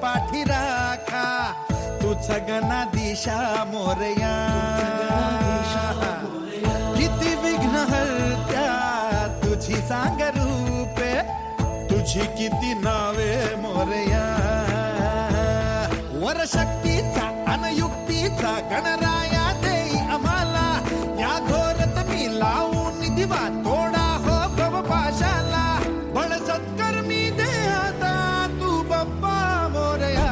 पाठी राखा, तूच गणाधीशा मोरया. किती विघ्न हरत्या तुझी सांग रूपे, तुझी किती नावे मोरया. वर शक्तीचा अनयुक्तीचा गणराया देई आम्हाला, या घोरत मी लावून दिवा तोडा हो भवपाशाला. बळ सत्कर्मी दे आता तू बाप्पा मोरया.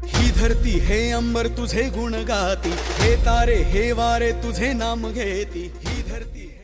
ही धरती हे अंबर तुझे गुण गाती, हे तारे हे वारे तुझे नाम घेती. ही धरती